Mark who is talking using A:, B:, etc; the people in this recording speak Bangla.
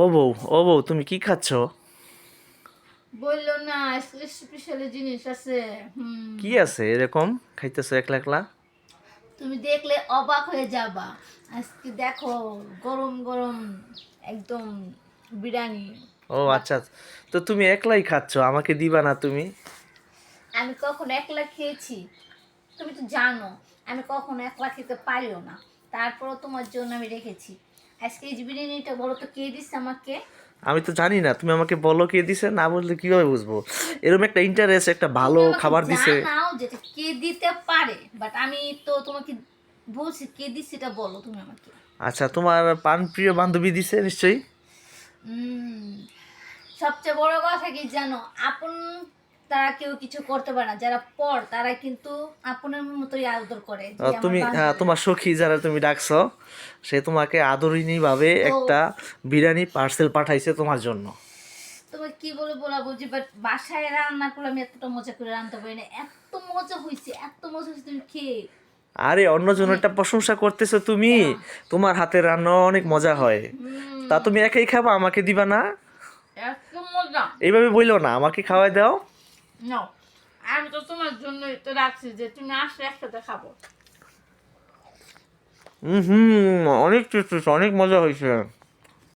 A: ও বউ, ও বউ, তুমি কি খাচ্ছ?
B: বললো না, স্পেশাল জিনিস আছে।
A: কি আছে এরকম খাইতেছো একলা একলা?
B: তুমি দেখলে অবাক হয়ে যাবা। আজকে দেখো, গরম গরম একদম বিরিয়ানি।
A: ও
B: বাট
A: আচ্ছা। তো তুমি একলাই খাচ্ছ, আমাকে দিবা না তুমি?
B: আমি কখনো একলা খেয়েছি? তুমি তো জানো আমি কখনো একলা খেতে পারিও না। তারপরও তোমার জন্য আমি রেখেছি। আজকে এই যে বিরিয়ানিটা, বলো তো কে দিচ্ছে আমাকে?
A: আমি তো জানি না, তুমি আমাকে বলো কে দিছে, না বললে কিভাবে বুঝবো? এরকম একটা ইন্টারেস্ট, একটা ভালো
B: তুমি আমাকে
A: খাবার দিছে।
B: জানাও যেটা কে দিতে পারে, বাট আমি তো তোমাকে বলছি কে দিচ্ছে, এটা বলো তুমি আমাকে।
A: আচ্ছা, তোমার প্রাণপ্রিয় বান্ধবী দিছে নিশ্চয়ই।
B: উম, সবচেয়ে বড় কথা কি জানো, আপন তারা কেউ কিছু করতে পারে না, যারা পর তারা কিন্তু আপনের মতোই আদর করে, যে আমার
A: তুমি
B: বান্ধবী।
A: তোমার সখী যারা তুমি ডাকছো, সে তোমাকে আদরিনী ভাবে
B: তো
A: একটা বিরিয়ানি পার্সেল পাঠাইছে তোমার জন্য।
B: তোমাকে কি বলে বলা বুঝি, বাট বাসায় রান্না করলে আমি এতটা মজা করে রান্নতে পারি না। এত মজা হয়েছে, এত মজা হয়েছে, তুমি খেয়ে
A: আরে
B: মানে
A: অন্যজনেরটা প্রশংসা করতেছো তুমি। তোমার হাতের রান্না অনেক মজা হয়। তা তুমি একাই খাবা, আমাকে দিবা না?
B: এত মজা।
A: এইভাবে বললো না, আমাকে খাওয়াই দাও।
B: নাও, আমি তো তোমার জন্য তো রাখছি যে তুমি আসলে একসাথে খাবো।
A: হুম, অনেক টেস্ট, অনেক মজা হয়েছে।